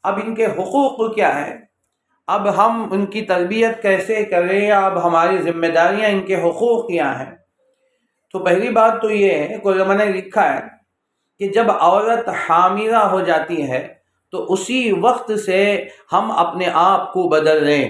اب ان کے حقوق کیا ہیں، اب ہم ان کی تربیت کیسے کریں، اب ہماری ذمہ داریاں، ان کے حقوق کیا ہیں؟ تو پہلی بات تو یہ ہے کہ علماء نے لکھا ہے کہ جب عورت حاملہ ہو جاتی ہے تو اسی وقت سے ہم اپنے آپ کو بدل لیں۔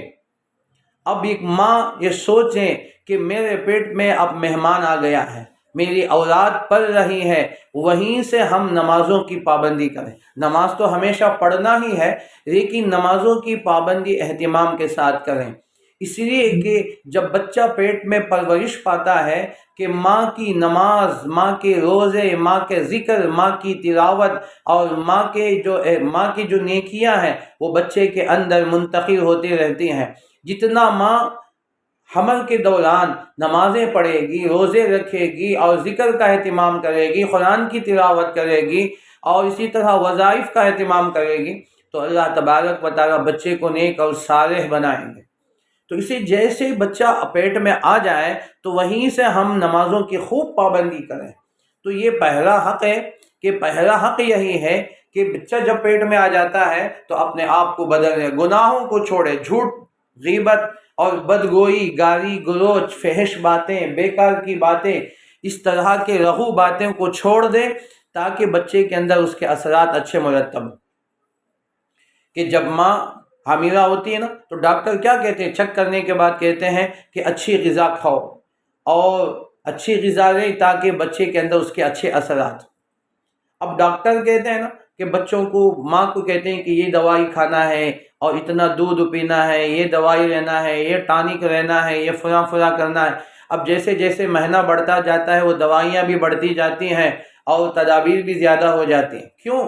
اب ایک ماں یہ سوچیں کہ میرے پیٹ میں اب مہمان آ گیا ہے، میری اولاد پڑھ رہی ہے، وہیں سے ہم نمازوں کی پابندی کریں۔ نماز تو ہمیشہ پڑھنا ہی ہے، لیکن نمازوں کی پابندی اہتمام کے ساتھ کریں، اس لیے کہ جب بچہ پیٹ میں پرورش پاتا ہے کہ ماں کی نماز، ماں کے روزے، ماں کے ذکر، ماں کی تلاوت اور ماں کی جو نیکیاں ہیں وہ بچے کے اندر منتقل ہوتی رہتی ہیں۔ جتنا ماں حمل کے دوران نمازیں پڑھے گی، روزے رکھے گی اور ذکر کا اہتمام کرے گی، قرآن کی تلاوت کرے گی اور اسی طرح وظائف کا اہتمام کرے گی، تو اللہ تبارک و تعالیٰ بچے کو نیک اور صالح بنائیں گے۔ تو اسی جیسے ہی بچہ پیٹ میں آ جائے تو وہیں سے ہم نمازوں کی خوب پابندی کریں۔ تو یہ پہلا حق ہے کہ پہلا حق یہی ہے کہ بچہ جب پیٹ میں آ جاتا ہے تو اپنے آپ کو بدلے، گناہوں کو چھوڑے، جھوٹ، غیبت اور بدگوئی، گالی گلوچ، فحش باتیں، بیکار کی باتیں، اس طرح کے رغو باتیں کو چھوڑ دے تاکہ بچے کے اندر اس کے اثرات اچھے مرتب ہوں۔ کہ جب ماں حاملہ ہوتی ہے نا تو ڈاکٹر کیا کہتے ہیں، چیک کرنے کے بعد کہتے ہیں کہ اچھی غذا کھاؤ اور اچھی غذا لے تاکہ بچے کے اندر اس کے اچھے اثرات۔ اب ڈاکٹر کہتے ہیں نا کہ بچوں کو، ماں کو کہتے ہیں کہ یہ دوائی کھانا ہے اور اتنا دودھ پینا ہے، یہ دوائی لینا ہے، یہ ٹانک لینا ہے، یہ فلاں فلاں کرنا ہے۔ اب جیسے جیسے مہینہ بڑھتا جاتا ہے وہ دوائیاں بھی بڑھتی جاتی ہیں اور تدابیر بھی زیادہ ہو جاتی ہیں۔ کیوں؟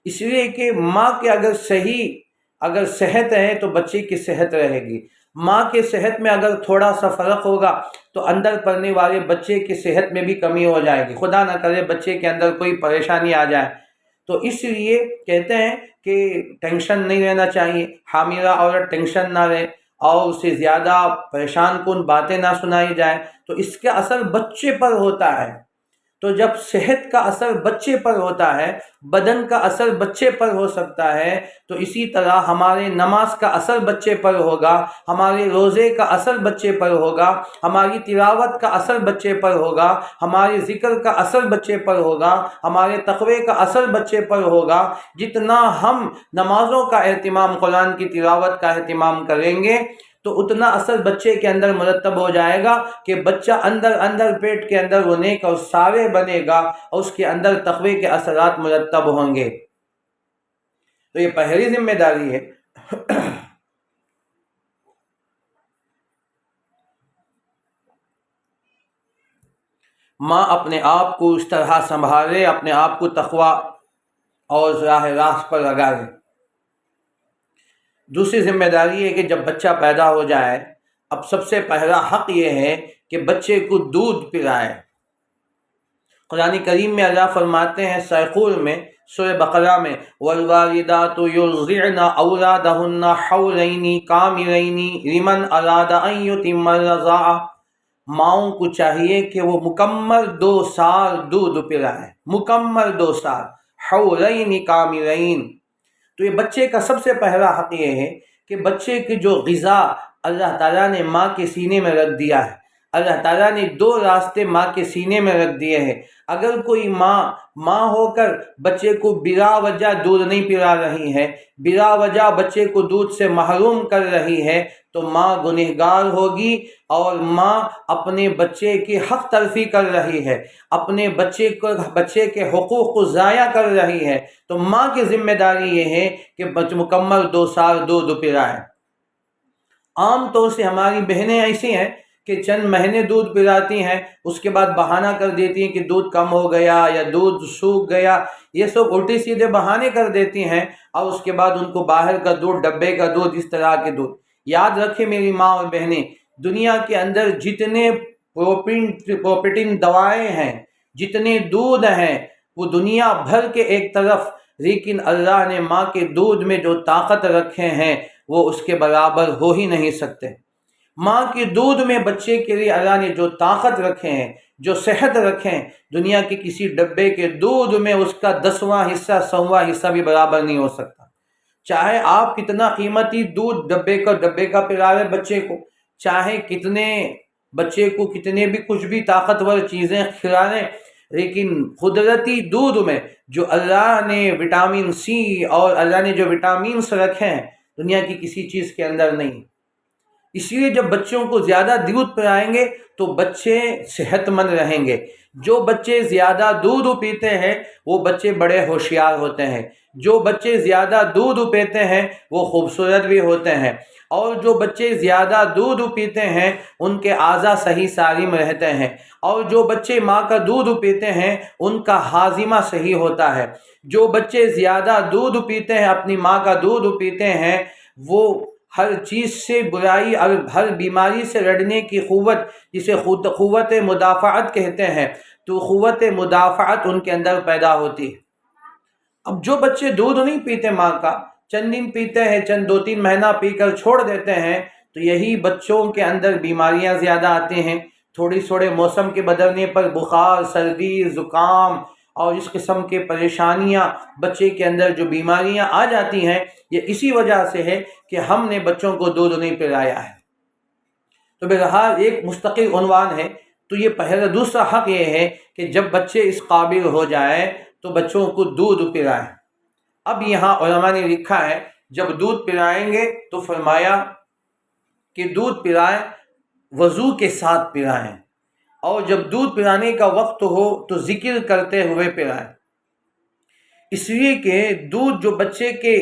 اس لیے کہ ماں کے اگر صحت ہے تو بچے کی صحت رہے گی۔ ماں کے صحت میں اگر تھوڑا سا فرق ہوگا تو اندر پڑنے والے بچے کی صحت میں بھی کمی ہو جائے گی، خدا نہ کرے بچے کے اندر کوئی پریشانی آ جائے۔ تو اس لیے کہتے ہیں کہ ٹینشن نہیں لینا چاہیے، حاملہ عورت ٹینشن نہ لے اور اسے زیادہ پریشان کن باتیں نہ سنائی جائے، تو اس کا اثر بچے پر ہوتا ہے۔ تو جب صحت کا اثر بچے پر ہوتا ہے، بدن کا اثر بچے پر ہو سکتا ہے، تو اسی طرح ہمارے نماز کا اثر بچے پر ہوگا، ہمارے روزے کا اثر بچے پر ہوگا، ہماری تلاوت کا اثر بچے پر ہوگا، ہمارے ذکر کا اثر بچے پر ہوگا، ہمارے تقوی کا اثر بچے پر ہوگا۔ جتنا ہم نمازوں کا اہتمام، قرآن کی تلاوت کا اہتمام کریں گے تو اتنا اثر بچے کے اندر مرتب ہو جائے گا کہ بچہ اندر پیٹ کے اندر وہ نیک اور صالح بنے گا اور اس کے اندر تقوی کے اثرات مرتب ہوں گے۔ تو یہ پہلی ذمہ داری ہے۔ ماں اپنے آپ کو اس طرح سنبھالے، اپنے آپ کو تقوی اور راہ راست پر لگا لے۔ دوسری ذمہ داری ہے کہ جب بچہ پیدا ہو جائے، اب سب سے پہلا حق یہ ہے کہ بچے کو دودھ پلائے۔ قرآن کریم میں اللہ فرماتے ہیں سیقول میں، سورہ بقرہ میں، والوالدات یرضعن اولادہن حولین کاملین لمن اراد ان یتم الرضاعہ۔ ماؤں کو چاہیے کہ وہ مکمل 2 سال دودھ پلائیں، مکمل 2 سال، حولین کاملین۔ تو یہ بچے کا سب سے پہلا حق یہ ہے کہ بچے کی جو غذا اللہ تعالیٰ نے ماں کے سینے میں رکھ دیا ہے، اللہ تعالیٰ نے 2 راستے ماں کے سینے میں رکھ دیے ہیں۔ اگر کوئی ماں ہو کر بچے کو بلا وجہ دودھ نہیں پلا رہی ہے، بلا وجہ بچے کو دودھ سے محروم کر رہی ہے، تو ماں گنہگار ہوگی اور ماں اپنے بچے کی حق تلفی کر رہی ہے، اپنے بچے کے حقوق کو ضائع کر رہی ہے۔ تو ماں کی ذمہ داری یہ ہے کہ مکمل 2 سال دودھ پلائے۔ عام طور سے ہماری بہنیں ایسی ہیں کہ چند مہینے دودھ پلاتی ہیں، اس کے بعد بہانہ کر دیتی ہیں کہ دودھ کم ہو گیا یا دودھ سوکھ گیا، یہ سب الٹے سیدھے بہانے کر دیتی ہیں، اور اس کے بعد ان کو باہر کا دودھ، ڈبے کا دودھ، اس طرح کے دودھ۔ یاد رکھیں میری ماں اور بہنیں، دنیا کے اندر جتنے پروٹین دوائیں ہیں، جتنے دودھ ہیں، وہ دنیا بھر کے ایک طرف، لیکن اللہ نے ماں کے دودھ میں جو طاقت رکھے ہیں وہ اس کے برابر ہو ہی نہیں سکتے۔ ماں کے دودھ میں بچے کے لیے اللہ نے جو طاقت رکھے ہیں، جو صحت رکھے ہیں، دنیا کے کسی ڈبے کے دودھ میں اس کا 10واں حصہ 100واں حصہ بھی برابر نہیں ہو سکتا۔ چاہے آپ کتنا قیمتی دودھ ڈبے کا پلا رہے بچے کو، چاہے کتنے بچے کو کتنے بھی کچھ بھی طاقتور چیزیں کھلا رہے، لیکن قدرتی دودھ میں جو اللہ نے وٹامن سی اور اللہ نے جو وٹامنس رکھے ہیں دنیا کی کسی چیز کے اندر نہیں۔ اس لیے جب بچوں کو زیادہ دودھ پلائیں گے تو بچے صحت مند رہیں گے۔ جو بچے زیادہ دودھ پیتے ہیں وہ بچے بڑے ہوشیار ہوتے ہیں، جو بچے زیادہ دودھ پیتے ہیں وہ خوبصورت بھی ہوتے ہیں، اور جو بچے زیادہ دودھ پیتے ہیں ان کے اعضاء صحیح سالم رہتے ہیں، اور جو بچے ماں کا دودھ پیتے ہیں ان کا ہاضمہ صحیح ہوتا ہے۔ جو بچے زیادہ دودھ پیتے ہیں، اپنی ماں کا دودھ پیتے ہیں، وہ ہر چیز سے برائی اور ہر بیماری سے لڑنے کی قوت، جسے قوت مدافعت کہتے ہیں، تو قوت مدافعت ان کے اندر پیدا ہوتی ہے۔ اب جو بچے دودھ نہیں پیتے ماں کا، چند دن پیتے ہیں، چند 2-3 مہینہ پی کر چھوڑ دیتے ہیں، تو یہی بچوں کے اندر بیماریاں زیادہ آتی ہیں۔ تھوڑے موسم کے بدلنے پر بخار، سردی، زکام اور اس قسم کے پریشانیاں بچے کے اندر جو بیماریاں آ جاتی ہیں، یہ اسی وجہ سے ہے کہ ہم نے بچوں کو دودھ نہیں پلایا ہے۔ تو بہرحال ایک مستقل عنوان ہے۔ تو یہ دوسرا حق یہ ہے کہ جب بچے اس قابل ہو جائیں تو بچوں کو دودھ پلائیں۔ اب یہاں علماء نے لکھا ہے جب دودھ پلائیں گے تو فرمایا کہ دودھ پلائیں، وضو کے ساتھ پلائیں، اور جب دودھ پلانے کا وقت ہو تو ذکر کرتے ہوئے پلائیں، اس لیے کہ دودھ جو بچے کے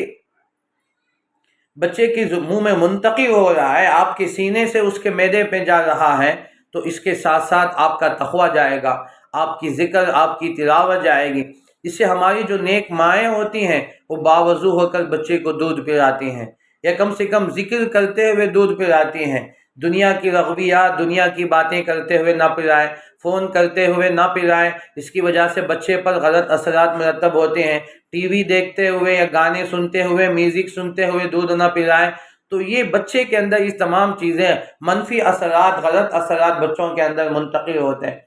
منہ میں منتقل ہو رہا ہے، آپ کے سینے سے اس کے معدے پہ جا رہا ہے، تو اس کے ساتھ ساتھ آپ کا تقویٰ جائے گا، آپ کی ذکر، آپ کی تلاوت جائے گی۔ اس سے ہماری جو نیک مائیں ہوتی ہیں وہ باوضو ہو کر بچے کو دودھ پلاتی ہیں، یا کم سے کم ذکر کرتے ہوئے دودھ پلاتی ہیں۔ دنیا کی لغویات، دنیا کی باتیں کرتے ہوئے نہ پلائیں، فون کرتے ہوئے نہ پلائیں، اس کی وجہ سے بچے پر غلط اثرات مرتب ہوتے ہیں۔ ٹی وی دیکھتے ہوئے یا گانے سنتے ہوئے، میوزک سنتے ہوئے دودھ نہ پلائیں، تو یہ بچے کے اندر اس تمام چیزیں، منفی اثرات، غلط اثرات بچوں کے اندر منتقل ہوتے ہیں۔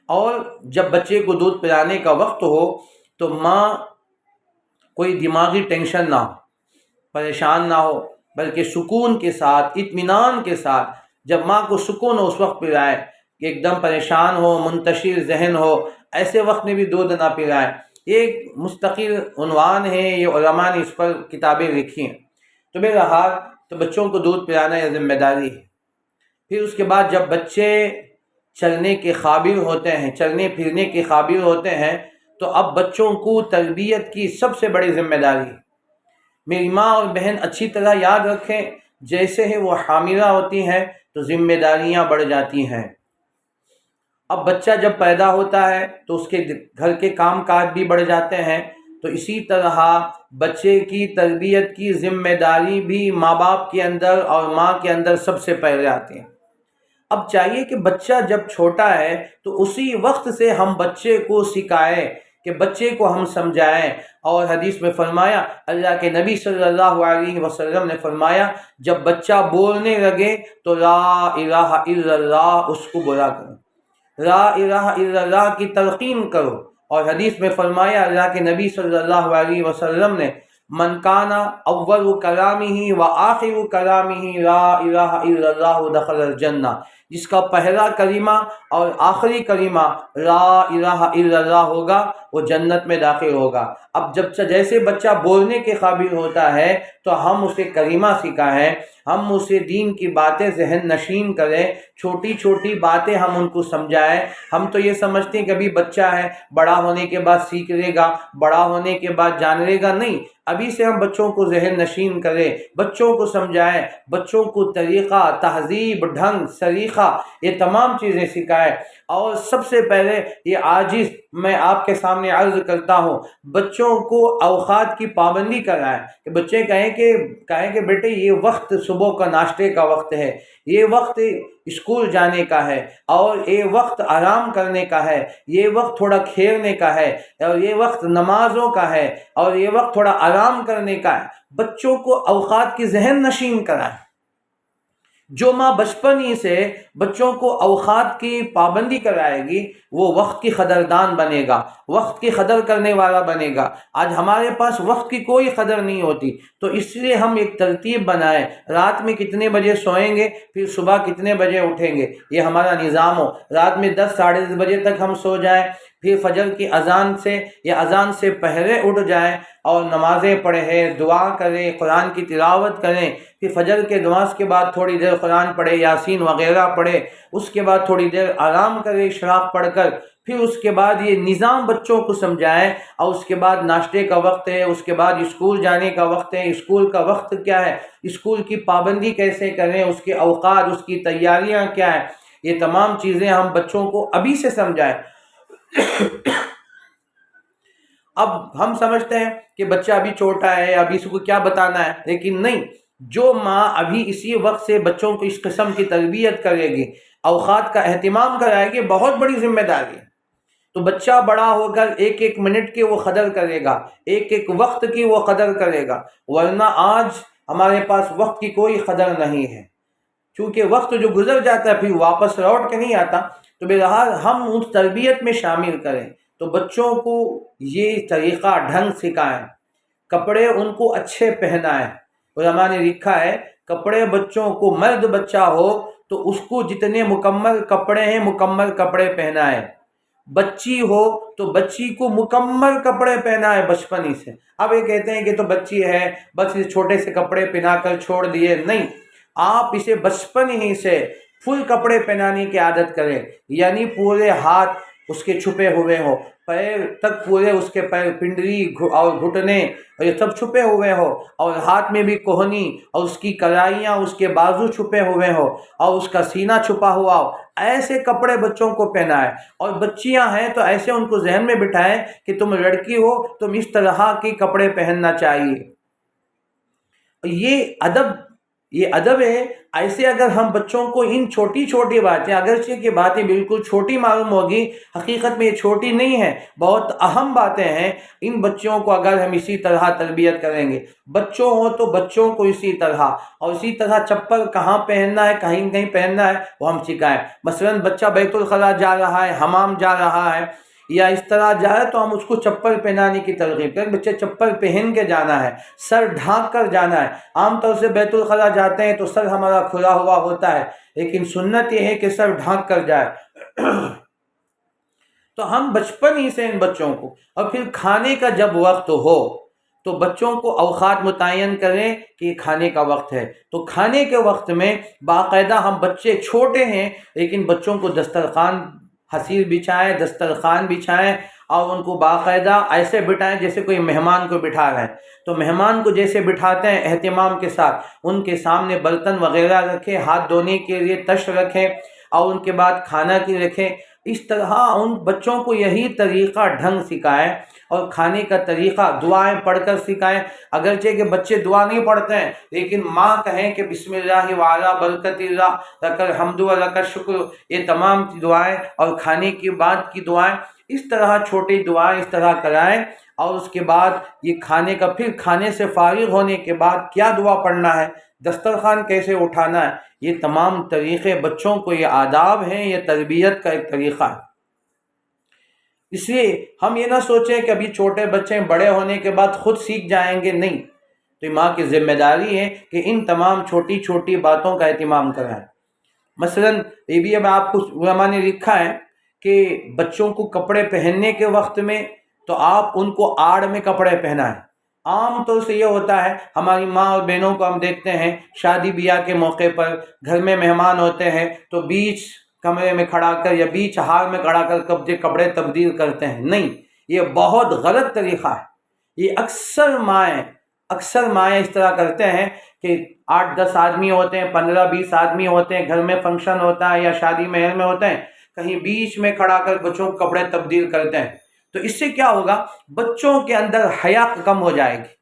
اور جب بچے کو دودھ پلانے کا وقت ہو تو ماں کوئی دماغی ٹینشن نہ ہو، پریشان نہ ہو، بلکہ سکون کے ساتھ، اطمینان کے ساتھ، جب ماں کو سکون ہو اس وقت پلائے، کہ ایک دم پریشان ہو، منتشر ذہن ہو، ایسے وقت میں بھی دودھ نہ پلائے۔ ایک مستقل عنوان ہے، یہ علماء نے اس پر کتابیں لکھی ہیں۔ تو بہرحال تو بچوں کو دودھ پلانا یہ ذمہ داری ہے۔ پھر اس کے بعد جب بچے چلنے کے قابل ہوتے ہیں، چلنے پھرنے کے قابل ہوتے ہیں، تو اب بچوں کو تربیت کی سب سے بڑی ذمہ داری ہے۔ میری ماں اور بہن اچھی طرح یاد رکھیں، جیسے ہی وہ حاملہ ہوتی ہیں تو ذمہ داریاں بڑھ جاتی ہیں۔ اب بچہ جب پیدا ہوتا ہے تو اس کے گھر کے کام کاج بھی بڑھ جاتے ہیں، تو اسی طرح بچے کی تربیت کی ذمہ داری بھی ماں باپ کے اندر اور ماں کے اندر سب سے پہلے آتی ہے۔ اب چاہیے کہ بچہ جب چھوٹا ہے تو اسی وقت سے ہم بچے کو سکھائیں، کہ بچے کو ہم سمجھائیں۔ اور حدیث میں فرمایا، اللہ کے نبی صلی اللہ علیہ وسلم نے فرمایا، جب بچہ بولنے لگے تو لا الہ الا اللہ اس کو بولا کرو، لا الہ الا اللہ کی تلقین کرو۔ اور حدیث میں فرمایا اللہ کے نبی صلی اللہ علیہ وسلم نے، من کان اول کلامہ و آخر کلامہ لا الہ الا اللہ دخل الجنہ، جس کا پہلا کلمہ اور آخری کلمہ لا الہ الا اللہ ہوگا وہ جنت میں داخل ہوگا۔ اب جب جیسے بچہ بولنے کے قابل ہوتا ہے تو ہم اسے کلمہ سکھائیں، ہم اسے دین کی باتیں ذہن نشین کریں، چھوٹی چھوٹی باتیں ہم ان کو سمجھائیں۔ ہم تو یہ سمجھتے ہیں کہ ابھی بچہ ہے، بڑا ہونے کے بعد سیکھ لے گا، بڑا ہونے کے بعد جان لے گا، نہیں، ابھی سے ہم بچوں کو ذہن نشین کریں، بچوں کو سمجھائیں، بچوں کو طریقہ، تہذیب، ڈھنگ، سلیقہ، یہ تمام چیزیں سکھائیں۔ اور سب سے پہلے یہ عاجز میں آپ کے سامنے عرض کرتا ہوں، بچوں کو اوقات کی پابندی کرائیں، کہ بچے کہیں کہ بیٹے یہ وقت صبح کا ناشتے کا وقت ہے، یہ وقت اسکول جانے کا ہے، اور یہ وقت آرام کرنے کا ہے، یہ وقت تھوڑا کھیلنے کا ہے، اور یہ وقت نمازوں کا ہے، اور یہ وقت تھوڑا آرام کرنے کا ہے۔ بچوں کو اوقات کی ذہن نشین کرائیں۔ جو ماں بچپن ہی سے بچوں کو اوقات کی پابندی کرائے گی وہ وقت کی قدردان بنے گا، وقت کی قدر کرنے والا بنے گا۔ آج ہمارے پاس وقت کی کوئی قدر نہیں ہوتی، تو اس لیے ہم ایک ترتیب بنائیں، رات میں کتنے بجے سوئیں گے، پھر صبح کتنے بجے اٹھیں گے، یہ ہمارا نظام ہو۔ رات میں 10 ساڑھے 10 بجے تک ہم سو جائیں، پھر فجر کی اذان سے یا اذان سے پہلے اٹھ جائیں اور نمازیں پڑھیں، دعا کریں، قرآن کی تلاوت کریں، پھر فجر کے نماز کے بعد تھوڑی دیر قرآن پڑھے، یاسین وغیرہ پڑھے، اس کے بعد تھوڑی دیر آرام کرے اشراق پڑھ کر، پھر اس کے بعد یہ نظام بچوں کو سمجھائیں، اور اس کے بعد ناشتے کا وقت ہے، اس کے بعد اسکول جانے کا وقت ہے، اسکول کا وقت کیا ہے، اسکول کی پابندی کیسے کریں، اس کے اوقات، اس کی تیاریاں کیا ہیں، یہ تمام چیزیں ہم بچوں کو ابھی سے سمجھائیں۔ اب ہم سمجھتے ہیں کہ بچہ ابھی چھوٹا ہے، ابھی اس کو کیا بتانا ہے، لیکن نہیں، جو ماں ابھی اسی وقت سے بچوں کو اس قسم کی تربیت کرے گی، اوقات کا اہتمام کرائے گی، بہت بڑی ذمہ داری ہے۔ تو بچہ بڑا ہو کر ایک ایک منٹ کی وہ قدر کرے گا، ایک ایک وقت کی وہ قدر کرے گا، ورنہ آج ہمارے پاس وقت کی کوئی قدر نہیں ہے، چونکہ وقت جو گزر جاتا ہے پھر واپس لوٹ کے نہیں آتا۔ تو بہرحال ہم اس تربیت میں شامل کریں، تو بچوں کو یہ طریقہ ڈھنگ سکھائیں، کپڑے ان کو اچھے پہنائیں۔ علماء نے لکھا ہے کپڑے بچوں کو، مرد بچہ ہو تو اس کو جتنے مکمل کپڑے ہیں مکمل کپڑے پہنائیں، بچی ہو تو بچی کو مکمل کپڑے پہنائے بچپن ہی سے۔ اب یہ کہتے ہیں کہ تو بچی ہے بس یہ چھوٹے سے کپڑے پہنا کر چھوڑ دیے، نہیں، آپ اسے بچپن ہی سے فل کپڑے پہنانے کی عادت کریں، یعنی پورے ہاتھ اس کے چھپے ہوئے ہو، پیر تک پورے اس کے پیر، پنڈلی اور گھٹنے اور یہ سب چھپے ہوئے ہو، اور ہاتھ میں بھی کوہنی، اور اس کی کلائیاں، اس کے بازو چھپے ہوئے ہو، اور اس کا سینہ چھپا ہوا ہو، ایسے کپڑے بچوں کو پہنائے۔ اور بچیاں ہیں تو ایسے ان کو ذہن میں بٹھائیں کہ تم لڑکی ہو، تم اس طرح کے کپڑے پہننا چاہیے۔ یہ ادب ہے۔ ایسے اگر ہم بچوں کو ان چھوٹی چھوٹی باتیں، اگرچہ کہ باتیں بالکل چھوٹی معلوم ہوگی، حقیقت میں یہ چھوٹی نہیں ہے، بہت اہم باتیں ہیں، ان بچوں کو اگر ہم اسی طرح تربیت کریں گے، بچوں ہوں تو بچوں کو اسی طرح، اور اسی طرح چپل کہاں پہننا ہے، کہیں کہیں پہننا ہے وہ ہم سکھائیں۔ مثلا بچہ بیت الخلاء جا رہا ہے، حمام جا رہا ہے، یا اس طرح جائے تو ہم اس کو چپل پہنانے کی ترغیب کریں، بچے چپل پہن کے جانا ہے، سر ڈھانک کر جانا ہے۔ عام طور سے بیت الخلاء جاتے ہیں تو سر ہمارا کھلا ہوا ہوتا ہے، لیکن سنت یہ ہے کہ سر ڈھانک کر جائے۔ تو ہم بچپن ہی سے ان بچوں کو، اور پھر کھانے کا جب وقت ہو تو بچوں کو اوقات متعین کریں کہ یہ کھانے کا وقت ہے، تو کھانے کے وقت میں باقاعدہ ہم، بچے چھوٹے ہیں لیکن بچوں کو دسترخوان حسیر بچھائیں، دسترخوان بچھائیں، اور ان کو باقاعدہ ایسے بٹھائیں جیسے کوئی مہمان کو بٹھا رہے ہیں۔ تو مہمان کو جیسے بٹھاتے ہیں اہتمام کے ساتھ، ان کے سامنے برتن وغیرہ رکھیں، ہاتھ دھونے کے لیے تش رکھیں، اور ان کے بعد کھانا کی رکھیں۔ اس طرح ان بچوں کو یہی طریقہ ڈھنگ سکھائیں، اور کھانے کا طریقہ دعائیں پڑھ کر سکھائیں۔ اگرچہ کہ بچے دعا نہیں پڑھتے ہیں، لیکن ماں کہیں کہ بسم اللہ وعلی برکت اللہ، لک الحمد و لک الشکر، یہ تمام دعائیں، اور کھانے کے بعد کی دعائیں، اس طرح چھوٹی دعائیں اس طرح کرائیں۔ اور اس کے بعد یہ کھانے کا، پھر کھانے سے فارغ ہونے کے بعد کیا دعا پڑھنا ہے، دسترخوان کیسے اٹھانا ہے، یہ تمام طریقے بچوں کو، یہ آداب ہیں، یہ تربیت کا ایک طریقہ ہے۔ اس لیے ہم یہ نہ سوچیں کہ ابھی چھوٹے بچے بڑے ہونے کے بعد خود سیکھ جائیں گے، نہیں، تو ماں کی ذمہ داری ہے کہ ان تمام چھوٹی چھوٹی باتوں کا اہتمام کرائیں۔ مثلا یہ بھی اب آپ کو علماء نے لکھا ہے کہ بچوں کو کپڑے پہننے کے وقت میں تو آپ ان کو آڑ میں کپڑے پہنائیں۔ عام طور سے یہ ہوتا ہے، ہماری ماں اور بہنوں کو ہم دیکھتے ہیں شادی بیاہ کے موقع پر گھر میں مہمان ہوتے ہیں تو بیچ کمرے میں کھڑا کر یا بیچ ہال میں کھڑا کر کپڑے تبدیل کرتے ہیں، نہیں، یہ بہت غلط طریقہ ہے۔ یہ اکثر مائیں اس طرح کرتے ہیں کہ 8-10 آدمی ہوتے ہیں، 15-20 آدمی ہوتے ہیں، گھر میں فنکشن ہوتا ہے یا شادی محل میں ہوتے ہیں، کہیں بیچ میں کھڑا کر بچوں کو کپڑے تبدیل کرتے ہیں۔ تو اس سے کیا ہوگا، بچوں کے اندر حیا کم ہو جائے گی،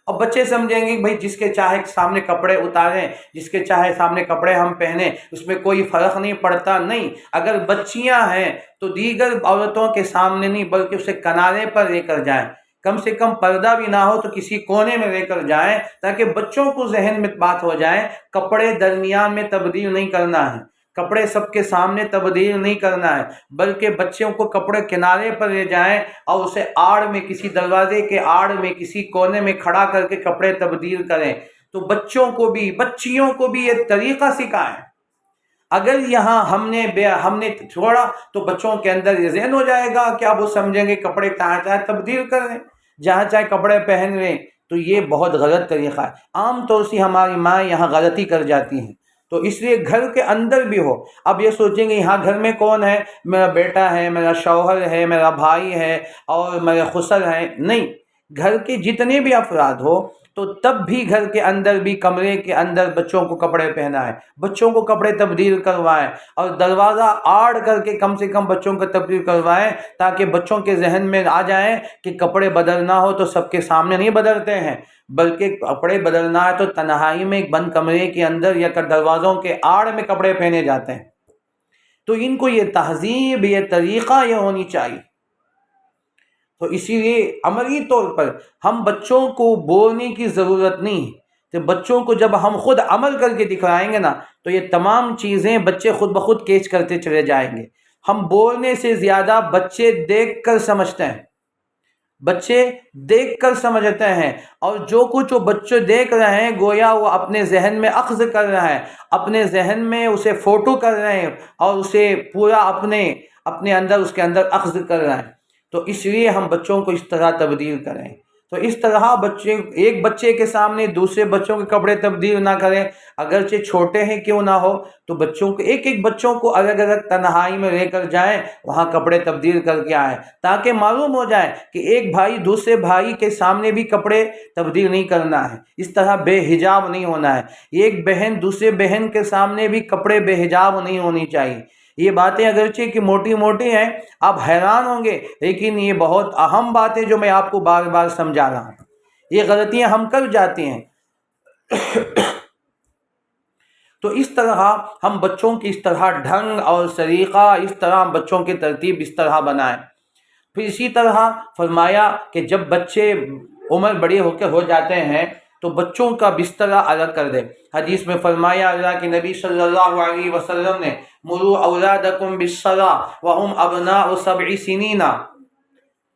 اور بچے سمجھیں گے بھائی جس کے چاہے سامنے کپڑے اتاریں، جس کے چاہے سامنے کپڑے ہم پہنیں، اس میں کوئی فرق نہیں پڑتا۔ نہیں، اگر بچیاں ہیں تو دیگر عورتوں کے سامنے نہیں بلکہ اسے کنارے پر لے کر جائیں، کم سے کم پردہ بھی نہ ہو تو کسی کونے میں لے کر جائیں تاکہ بچوں کو ذہن میں بات ہو جائے کپڑے درمیان میں تبدیل نہیں کرنا ہے، کپڑے سب کے سامنے تبدیل نہیں کرنا ہے، بلکہ بچوں کو کپڑے کنارے پر لے جائیں اور اسے آڑ میں کسی دروازے کے آڑ میں کسی کونے میں کھڑا کر کے کپڑے تبدیل کریں۔ تو بچوں کو بھی بچیوں کو بھی یہ طریقہ سکھائیں۔ اگر یہاں ہم نے چھوڑا تو بچوں کے اندر یہ ذہن ہو جائے گا کہ اب وہ سمجھیں گے کپڑے کہاں چاہے تبدیل کر لیں، جہاں چاہے کپڑے پہن لیں۔ تو یہ بہت غلط طریقہ ہے، عام طور سے ہماری ماں یہاں غلطی کر جاتی ہیں۔ تو اس لیے گھر کے اندر بھی ہو، اب یہ سوچیں گے یہاں گھر میں کون ہے، میرا بیٹا ہے، میرا شوہر ہے، میرا بھائی ہے اور میرے خسر ہیں، نہیں، گھر کے جتنے بھی افراد ہو تو تب بھی گھر کے اندر بھی کمرے کے اندر بچوں کو کپڑے پہنائیں، بچوں کو کپڑے تبدیل کروائیں اور دروازہ آڑ کر کے کم سے کم بچوں کو تبدیل کروائیں تاکہ بچوں کے ذہن میں آ جائیں کہ کپڑے بدلنا ہو تو سب کے سامنے نہیں بدلتے ہیں، بلکہ کپڑے بدلنا ہے تو تنہائی میں ایک بند کمرے کے اندر یا دروازوں کے آڑ میں کپڑے پہنے جاتے ہیں۔ تو ان کو یہ تہذیب، یہ طریقہ یہ ہونی چاہیے۔ تو اسی لیے عملی طور پر ہم بچوں کو بولنے کی ضرورت نہیں ہے، تو بچوں کو جب ہم خود عمل کر کے دکھائیں گے نا تو یہ تمام چیزیں بچے خود بخود کیچ کرتے چلے جائیں گے۔ ہم بولنے سے زیادہ بچے دیکھ کر سمجھتے ہیں، بچے دیکھ کر سمجھتے ہیں، اور جو کچھ وہ بچے دیکھ رہے ہیں گویا وہ اپنے ذہن میں اخذ کر رہے ہیں، اپنے ذہن میں اسے فوٹو کر رہے ہیں اور اسے پورا اپنے اندر اس کے اندر اخذ کر رہے ہیں۔ تو اس لیے ہم بچوں کو اس طرح تبدیل کریں، تو اس طرح ایک بچے کے سامنے دوسرے بچوں کے کپڑے تبدیل نہ کریں، اگرچہ چھوٹے ہیں کیوں نہ ہو، تو بچوں کو ایک بچوں کو الگ الگ تنہائی میں لے کر جائیں، وہاں کپڑے تبدیل کر کے آئیں تاکہ معلوم ہو جائے کہ ایک بھائی دوسرے بھائی کے سامنے بھی کپڑے تبدیل نہیں کرنا ہے، اس طرح بے حجاب نہیں ہونا ہے، ایک بہن دوسرے بہن کے سامنے بھی کپڑے بے حجاب نہیں ہونی چاہیے۔ یہ باتیں اگرچہ کہ موٹی موٹی ہیں، آپ حیران ہوں گے، لیکن یہ بہت اہم باتیں جو میں آپ کو بار بار سمجھا رہا ہوں، یہ غلطیاں ہم کر جاتی ہیں۔ تو اس طرح ہم بچوں کی اس طرح ڈھنگ اور سلیقہ، اس طرح بچوں کی ترتیب اس طرح بنائیں۔ پھر اسی طرح فرمایا کہ جب بچے عمر بڑے ہو کے ہو جاتے ہیں تو بچوں کا بستر الگ کر دے۔ حدیث میں فرمایا اللہ کے نبی صلی اللہ علیہ وسلم نے مروا اولادکم بالصلاۃ وهم ابناء 7 سنین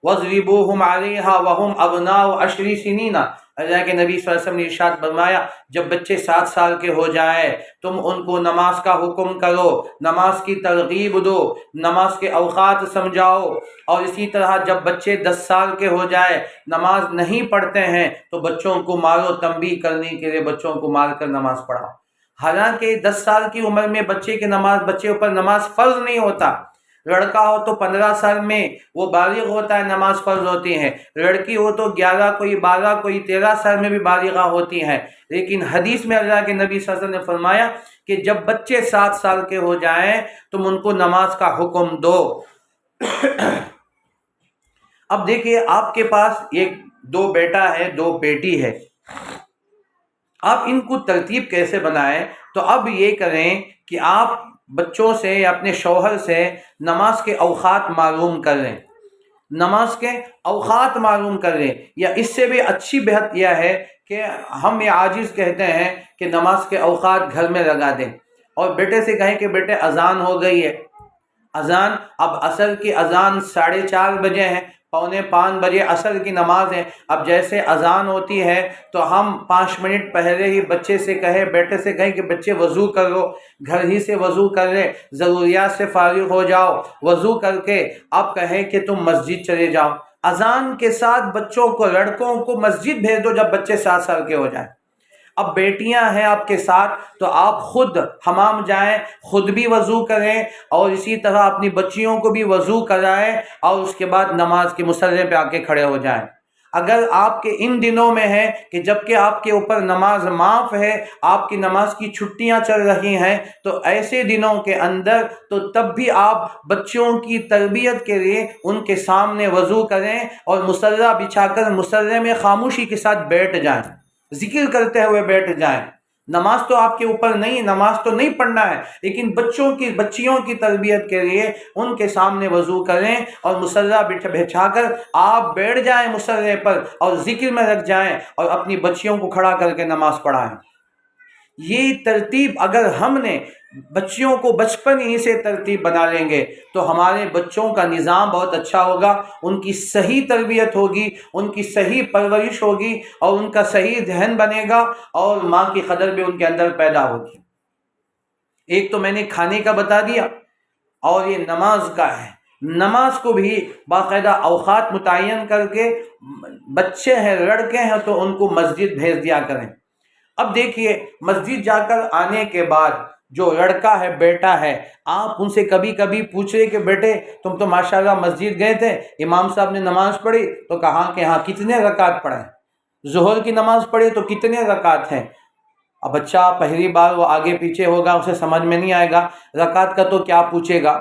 واضربوهم علیہا وهم ابناء 10 سنین۔ اللہ کے نبی صلی اللہ علیہ وسلم نے ارشاد فرمایا جب بچے 7 سال کے ہو جائے تم ان کو نماز کا حکم کرو، نماز کی ترغیب دو، نماز کے اوقات سمجھاؤ، اور اسی طرح جب بچے 10 سال کے ہو جائے نماز نہیں پڑھتے ہیں تو بچوں کو مارو، تنبیہ کرنے کے لیے بچوں کو مار کر نماز پڑھاؤ۔ حالانکہ 10 سال کی عمر میں بچے اوپر نماز فرض نہیں ہوتا، لڑکا ہو تو 15 سال میں وہ بالغ ہوتا ہے، نماز فرض ہوتی ہے، لڑکی ہو تو 11 کوئی 12 کوئی 13 سال میں بھی بالغہ ہوتی ہے، لیکن حدیث میں اللہ کے نبی صلی اللہ علیہ وسلم نے فرمایا کہ جب بچے 7 سال کے ہو جائیں تم ان کو نماز کا حکم دو۔ اب دیکھیے آپ کے پاس 2 بیٹا ہے 2 بیٹی ہے، آپ ان کو ترتیب کیسے بنائیں؟ تو اب یہ کریں کہ آپ بچوں سے یا اپنے شوہر سے نماز کے اوقات معلوم کر لیں، نماز کے اوقات معلوم کر لیں، یا اس سے بھی اچھی بات یہ ہے کہ ہم یہ عاجز کہتے ہیں کہ نماز کے اوقات گھر میں لگا دیں، اور بیٹے سے کہیں کہ بیٹے اذان ہو گئی ہے، اذان اب عصر کی اذان 4:30 بجے ہیں، 4:45 بجے عصر کی نماز ہے، اب جیسے اذان ہوتی ہے تو ہم 5 منٹ پہلے ہی بیٹے سے کہیں کہ بچے وضو کر لو، گھر ہی سے وضو کر لے، ضروریات سے فارغ ہو جاؤ، وضو کر کے اب کہیں کہ تم مسجد چلے جاؤ۔ اذان کے ساتھ بچوں کو، لڑکوں کو مسجد بھیج دو جب بچے 7 سال کے ہو جائیں۔ اب بیٹیاں ہیں آپ کے ساتھ تو آپ خود حمام جائیں، خود بھی وضو کریں، اور اسی طرح اپنی بچیوں کو بھی وضو کرائیں، اور اس کے بعد نماز کے مصلی پہ آ کے کھڑے ہو جائیں۔ اگر آپ کے ان دنوں میں ہے کہ جب کہ آپ کے اوپر نماز معاف ہے، آپ کی نماز کی چھٹیاں چل رہی ہیں، تو ایسے دنوں کے اندر تو تب بھی آپ بچوں کی تربیت کے لیے ان کے سامنے وضو کریں اور مصلی بچھا کر مصلی میں خاموشی کے ساتھ بیٹھ جائیں، ذکر کرتے ہوئے بیٹھ جائیں، نماز تو آپ کے اوپر نہیں ہے، نماز تو نہیں پڑھنا ہے، لیکن بچیوں کی تربیت کے لیے ان کے سامنے وضو کریں اور مصلی بچھا کر آپ بیٹھ جائیں مصلی پر اور ذکر میں رکھ جائیں اور اپنی بچیوں کو کھڑا کر کے نماز پڑھائیں۔ یہ ترتیب اگر ہم نے بچیوں کو بچپن ہی سے ترتیب بنا لیں گے تو ہمارے بچوں کا نظام بہت اچھا ہوگا، ان کی صحیح تربیت ہوگی، ان کی صحیح پرورش ہوگی اور ان کا صحیح ذہن بنے گا اور ماں کی قدر بھی ان کے اندر پیدا ہوگی۔ ایک تو میں نے کھانے کا بتا دیا اور یہ نماز کا ہے۔ نماز کو بھی باقاعدہ اوقات متعین کر کے، بچے ہیں لڑکے ہیں تو ان کو مسجد بھیج دیا کریں۔ اب دیکھیے مسجد جا کر آنے کے بعد جو لڑکا ہے بیٹا ہے، آپ ان سے کبھی کبھی پوچھے کہ بیٹے تم تو ماشاءاللہ مسجد گئے تھے، امام صاحب نے نماز پڑھی تو کہا کہ ہاں کتنے رکعت پڑھیں؟ ظہر کی نماز پڑھی تو کتنے رکعت ہیں؟ اب بچہ پہلی بار وہ آگے پیچھے ہوگا، اسے سمجھ میں نہیں آئے گا، رکعت کا تو کیا پوچھے گا،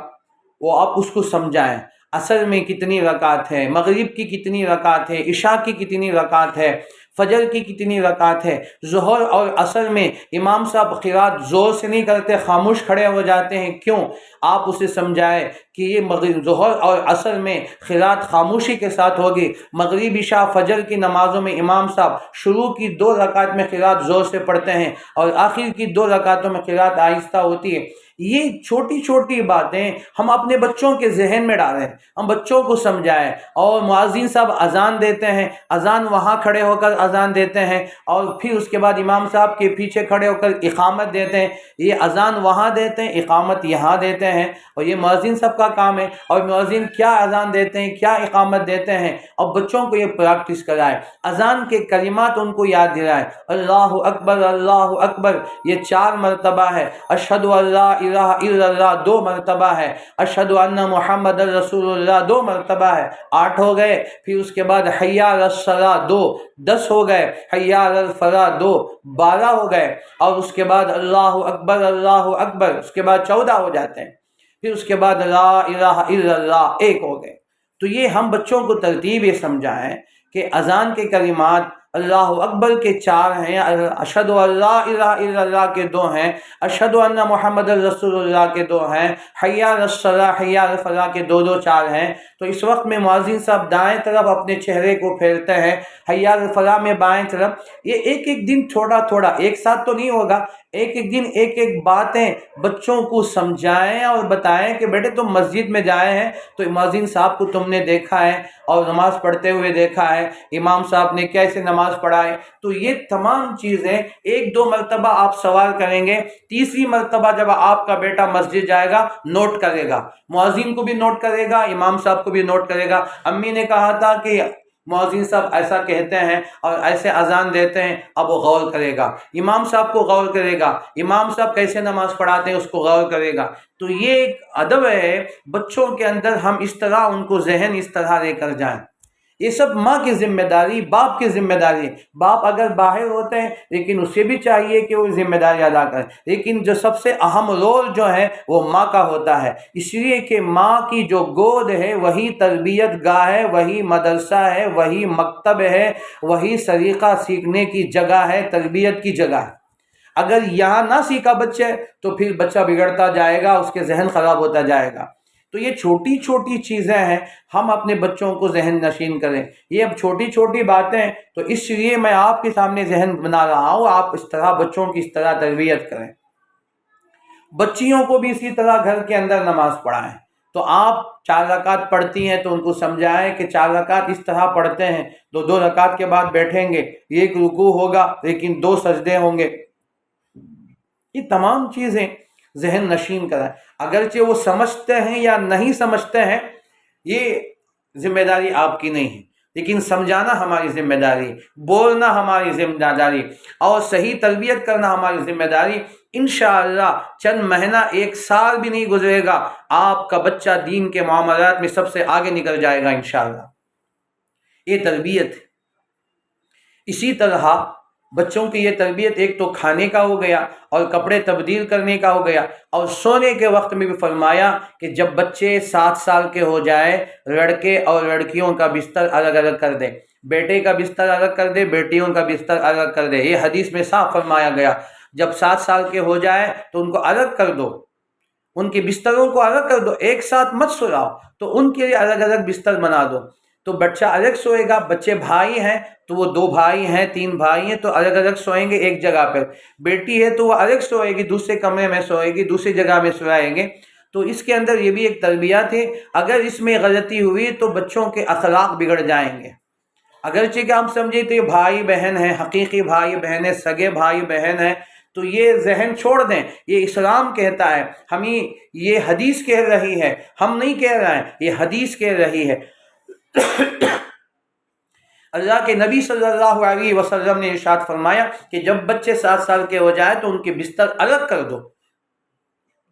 وہ آپ اس کو سمجھائیں اصل میں کتنی رکعت ہے، مغرب کی کتنی رکعت ہے، عشاء کی کتنی رکعت ہے، فجر کی کتنی رکعت ہے۔ ظہر اور عصر میں امام صاحب قرات زور سے نہیں کرتے، خاموش کھڑے ہو جاتے ہیں، کیوں؟ آپ اسے سمجھائیں کہ یہ ظہر اور عصر میں قرات خاموشی کے ساتھ ہوگی، مغرب عشاء فجر کی نمازوں میں امام صاحب شروع کی 2 رکعت میں قرات زور سے پڑھتے ہیں اور آخر کی 2 رکعتوں میں قرات آہستہ ہوتی ہے۔ یہ چھوٹی چھوٹی باتیں ہم اپنے بچوں کے ذہن میں ڈالیں، ہم بچوں کو سمجھائیں۔ اور مؤذن صاحب اذان دیتے ہیں، اذان وہاں کھڑے ہو کر اذان دیتے ہیں اور پھر اس کے بعد امام صاحب کے پیچھے کھڑے ہو کر اقامت دیتے ہیں، یہ اذان وہاں دیتے ہیں، اقامت یہاں دیتے ہیں، اور یہ مؤذن صاحب کا کام ہے۔ اور مؤذن کیا اذان دیتے ہیں، کیا اقامت دیتے ہیں، اور بچوں کو یہ پریکٹس کرائے، اذان کے کلمات ان کو یاد دلائے، اللہ اکبر یہ 4 مرتبہ ہے، اشہد ان لا الہ الا اللہ 2 مرتبہ ہے، اشہد ان محمد رسول اللہ 2 مرتبہ ہے، 8 ہو گئے۔ پھر اس کے بعد حی علی الصلاۃ 2، 10 ہو گئے، حی علی الفلاح 2، 12 ہو گئے، اور اس کے بعد اللہ اکبر، اس کے بعد 14 ہو جاتے ہیں، پھر اس کے بعد لا الہ الا اللہ 1 ہو گئے۔ تو یہ ہم بچوں کو ترتیب یہ سمجھائیں کہ اذان کے کلمات اللہ اکبر کے 4 ہیں، اشہد ان لا الہ الا اللہ کے 2 ہیں، اشہد ان محمد رسول اللہ کے 2 ہیں، حی علی الصلاح حی علی الفلاح کے 2 4 ہیں۔ تو اس وقت میں مؤذن صاحب دائیں طرف اپنے چہرے کو پھیرتے ہیں، حی علی الفلاح میں بائیں طرف۔ یہ ایک دن تھوڑا تھوڑا، ایک ساتھ تو نہیں ہوگا، ایک دن ایک باتیں بچوں کو سمجھائیں اور بتائیں کہ بیٹے تم مسجد میں جائے ہیں تو مؤذن صاحب کو تم نے دیکھا ہے اور نماز پڑھتے ہوئے دیکھا ہے، امام صاحب نے کیسے نماز پڑھائے۔ تو یہ تمام چیزیں 1-2 مرتبہ آپ سوال کریں گے، تیسری مرتبہ جب آپ کا بیٹا مسجد جائے گا نوٹ کرے گا، مؤذن کو بھی نوٹ کرے گا، امام صاحب کو بھی نوٹ کرے گا۔ امی نے کہا تھا کہ مؤذن صاحب ایسا کہتے ہیں اور ایسے اذان دیتے ہیں، اب وہ غور کرے گا، امام صاحب کو غور کرے گا، امام صاحب کیسے نماز پڑھاتے ہیں اس کو غور کرے گا۔ تو یہ ایک ادب ہے بچوں کے اندر، ہم اس طرح ان کو ذہن اس طرح لے کر جائیں۔ یہ سب ماں کی ذمہ داری، باپ کی ذمہ داری ہے۔ باپ اگر باہر ہوتے ہیں لیکن اسے بھی چاہیے کہ وہ ذمہ داری ادا کرے، لیکن جو سب سے اہم رول جو ہے وہ ماں کا ہوتا ہے، اس لیے کہ ماں کی جو گود ہے وہی تربیت گاہ ہے، وہی مدرسہ ہے، وہی مکتب ہے، وہی سلیقہ سیکھنے کی جگہ ہے، تربیت کی جگہ ہے۔ اگر یہاں نہ سیکھا بچے تو پھر بچہ بگڑتا جائے گا، اس کے ذہن خراب ہوتا جائے گا۔ تو یہ چھوٹی چھوٹی چیزیں ہیں، ہم اپنے بچوں کو ذہن نشین کریں۔ یہ اب چھوٹی چھوٹی باتیں، تو اس لیے میں آپ کے سامنے ذہن بنا رہا ہوں، آپ اس طرح بچوں کی اس طرح تربیت کریں۔ بچیوں کو بھی اسی طرح گھر کے اندر نماز پڑھائیں۔ تو آپ 4 رکعت پڑھتی ہیں تو ان کو سمجھائیں کہ 4 رکعت اس طرح پڑھتے ہیں، 2 رکعت کے بعد بیٹھیں گے، 1 رکوع ہوگا لیکن 2 سجدے ہوں گے۔ یہ تمام چیزیں ذہن نشین کرائیں، اگرچہ وہ سمجھتے ہیں یا نہیں سمجھتے ہیں، یہ ذمہ داری آپ کی نہیں ہے، لیکن سمجھانا ہماری ذمہ داری، بولنا ہماری ذمہ داری، اور صحیح تربیت کرنا ہماری ذمہ داری۔ انشاءاللہ چند مہینہ 1 سال بھی نہیں گزرے گا، آپ کا بچہ دین کے معاملات میں سب سے آگے نکل جائے گا انشاءاللہ۔ یہ تربیت ہے۔ اسی طرح بچوں کی یہ تربیت ایک تو کھانے کا ہو گیا اور کپڑے تبدیل کرنے کا ہو گیا، اور سونے کے وقت میں بھی فرمایا کہ جب بچے 7 سال کے ہو جائے، لڑکے اور لڑکیوں کا بستر الگ الگ کر دے، بیٹے کا بستر الگ کر دے، بیٹیوں کا بستر الگ کر دے۔ یہ حدیث میں صاف فرمایا گیا، جب 7 سال کے ہو جائے تو ان کو الگ کر دو، ان کے بستروں کو الگ کر دو، ایک ساتھ مت سلاؤ، تو ان کے لیے الگ الگ بستر بنا دو، تو بچہ الگ سوئے گا۔ بچے بھائی ہیں تو وہ 2 بھائی ہیں 3 بھائی ہیں تو الگ الگ سوئیں گے ایک جگہ پر، بیٹی ہے تو وہ الگ سوئے گی، دوسرے کمرے میں سوئے گی، دوسری جگہ میں سوائیں گے۔ تو اس کے اندر یہ بھی ایک تربیت ہے، اگر اس میں غلطی ہوئی تو بچوں کے اخلاق بگڑ جائیں گے۔ اگرچہ کہ ہم سمجھے تو یہ بھائی بہن ہیں، حقیقی بھائی بہن ہیں، سگے بھائی بہن ہیں، تو یہ ذہن چھوڑ دیں، یہ اسلام کہتا ہے، ہمیں یہ حدیث کہہ رہی ہے، ہم نہیں کہہ رہے ہیں، یہ حدیث کہہ رہی ہے۔ اللہ کے نبی صلی اللہ علیہ وسلم نے ارشاد فرمایا کہ جب بچے 7 سال کے ہو جائے تو ان کے بستر الگ کر دو،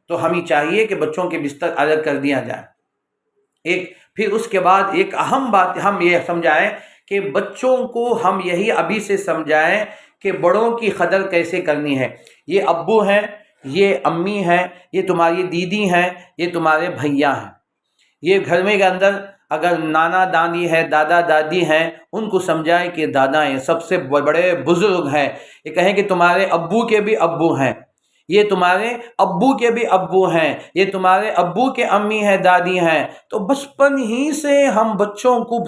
تو ہمیں چاہیے کہ بچوں کے بستر الگ کر دیا جائے۔ پھر اس کے بعد ایک اہم بات ہم یہ سمجھائیں کہ بچوں کو ہم یہی ابھی سے سمجھائیں کہ بڑوں کی قدر کیسے کرنی ہے۔ یہ ابو ہیں، یہ امی ہیں، یہ تمہاری دیدی ہیں، یہ تمہارے بھیا ہیں۔ یہ گھر میں کے اندر اگر نانا دانی ہے، دادا دادی ہیں، ان کو سمجھائیں کہ دادا ہیں، سب سے بڑے بزرگ ہیں۔ یہ کہیں کہ تمہارے ابو کے بھی ابو ہیں، یہ تمہارے ابو کے بھی ابو ہیں، یہ تمہارے ابو کے امی ہیں، دادی ہیں۔ تو بچپن ہی سے ہم بچوں کو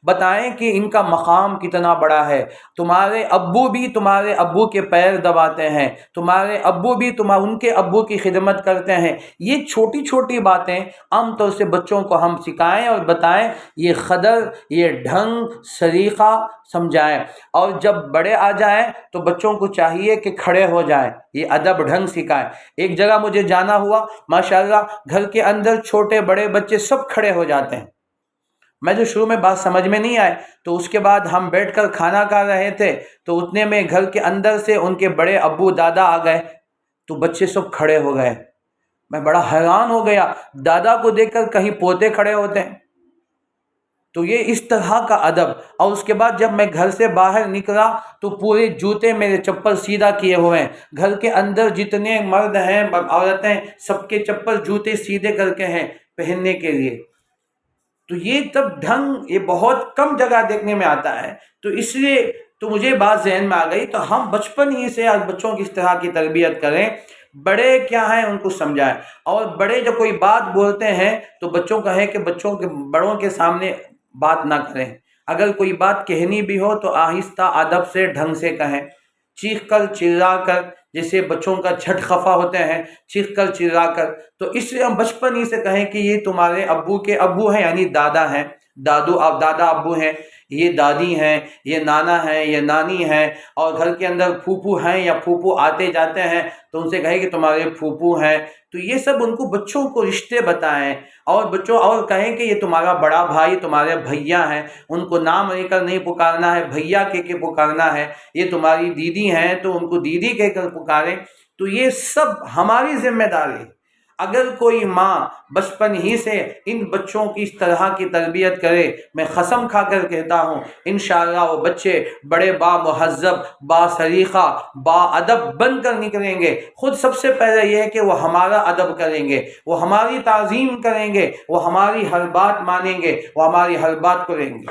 بتائیں کہ ان کا مقام کتنا بڑا ہے۔ تمہارے ابو بھی تمہارے ابو کے پیر دباتے ہیں، تمہارے ابو بھی ان کے ابو کی خدمت کرتے ہیں۔ یہ چھوٹی چھوٹی باتیں عام طور سے بچوں کو ہم سکھائیں اور بتائیں، یہ قدر، یہ ڈھنگ سلیقہ سمجھائیں۔ اور جب بڑے آ جائیں تو بچوں کو چاہیے کہ کھڑے ہو جائیں، یہ ادب ڈھنگ سکھائیں۔ ایک جگہ مجھے جانا ہوا، ماشاءاللہ گھر کے اندر چھوٹے بڑے بچے سب کھڑے ہو جاتے ہیں۔ میں جو شروع میں بات سمجھ میں نہیں آئے تو اس کے بعد ہم بیٹھ کر کھانا کھا رہے تھے تو اتنے میں گھر کے اندر سے ان کے بڑے ابو دادا آ گئے تو بچے سب کھڑے ہو گئے۔ میں بڑا حیران ہو گیا، دادا کو دیکھ کر کہیں پوتے کھڑے ہوتے ہیں۔ تو یہ اس طرح کا ادب۔ اور اس کے بعد جب میں گھر سے باہر نکلا تو پورے جوتے میرے چپل سیدھا کیے ہوئے ہیں، گھر کے اندر جتنے مرد ہیں عورتیں سب کے چپل جوتے سیدھے کر کے ہیں پہننے کے لیے۔ تو یہ تب ڈھنگ یہ بہت کم جگہ دیکھنے میں آتا ہے، تو اس لیے تو مجھے بات ذہن میں آ گئی، تو ہم بچپن ہی سے بچوں کی اس طرح کی تربیت کریں، بڑے کیا ہیں ان کو سمجھائیں، اور بڑے جب کوئی بات بولتے ہیں تو بچوں کا ہے کہ بڑوں کے سامنے بات نہ کریں، اگر کوئی بات کہنی بھی ہو تو آہستہ ادب سے ڈھنگ سے کہیں، چیخ کر چلا کر، جیسے بچوں کا جھٹ خفا ہوتے ہیں چیخ کر چلا کر۔ تو اس لیے ہم بچپن ہی سے کہیں کہ یہ تمہارے ابو کے ابو ہیں، یعنی دادا ہیں، دادا ابو ہیں، یہ دادی ہیں، یہ نانا ہیں، یہ نانی ہیں، اور گھر کے اندر پھوپھو ہیں یا پھوپھو آتے جاتے ہیں تو ان سے کہیں کہ تمہارے پھوپھو ہیں۔ تو یہ سب ان کو بچوں کو رشتے بتائیں، اور کہیں کہ یہ تمہارا بڑا بھائی، تمہارے بھیا ہیں، ان کو نام لے کر نہیں پکارنا ہے، بھیا کہہ کے پکارنا ہے۔ یہ تمہاری دیدی ہیں تو ان کو دیدی کہہ کر پکاریں۔ تو یہ سب ہماری ذمہ داری ہے۔ اگر کوئی ماں بچپن ہی سے ان بچوں کی اس طرح کی تربیت کرے، میں قسم کھا کر کہتا ہوں انشاءاللہ وہ بچے بڑے با مہذب، با سلیقہ، با ادب بن کر نکلیں گے۔ خود سب سے پہلے یہ ہے کہ وہ ہمارا ادب کریں گے، وہ ہماری تعظیم کریں گے، وہ ہماری ہر بات مانیں گے، وہ ہماری ہر بات کریں گے۔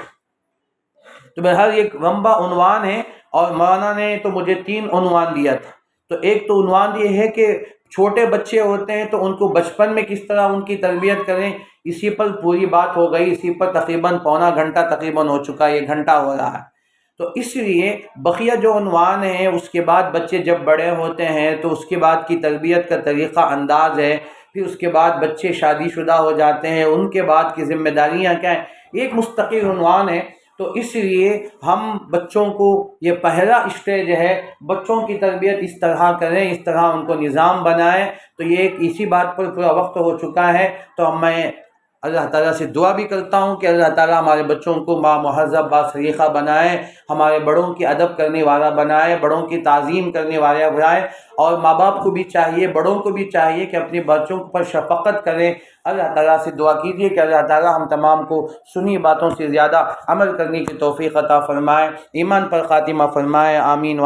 تو بہرحال ایک لمبا عنوان ہے، اور مولانا نے تو مجھے 3 عنوان دیا تھا۔ تو ایک تو عنوان یہ ہے کہ چھوٹے بچے ہوتے ہیں تو ان کو بچپن میں کس طرح ان کی تربیت کریں، اسی پر پوری بات ہو گئی، اسی پر تقریباً پونا گھنٹہ تقریباً ہو چکا ہے، 1 گھنٹہ ہو رہا ہے۔ تو اس لیے بقیہ جو عنوان ہے اس کے بعد بچے جب بڑے ہوتے ہیں تو اس کے بعد کی تربیت کا طریقہ انداز ہے، پھر اس کے بعد بچے شادی شدہ ہو جاتے ہیں، ان کے بعد کی ذمہ داریاں کیا ہیں، ایک مستقل عنوان ہے۔ تو اس لیے ہم بچوں کو یہ پہلا اسٹیج ہے، بچوں کی تربیت اس طرح کریں، اس طرح ان کو نظام بنائیں۔ تو یہ ایک اسی بات پر پورا وقت ہو چکا ہے، تو میں اللہ تعالیٰ سے دعا بھی کرتا ہوں کہ اللہ تعالیٰ ہمارے بچوں کو با مہذب، با سلیقہ بنائے، ہمارے بڑوں کی ادب کرنے والا بنائے، بڑوں کی تعظیم کرنے والا بنائے، اور ماں باپ کو بھی چاہیے، بڑوں کو بھی چاہیے کہ اپنے بچوں پر شفقت کریں۔ اللہ تعالیٰ سے دعا کیجیے کہ اللہ تعالیٰ ہم تمام کو سنی باتوں سے زیادہ عمل کرنے کی توفیق عطا فرمائے، ایمان پر خاتمہ فرمائے، آمین۔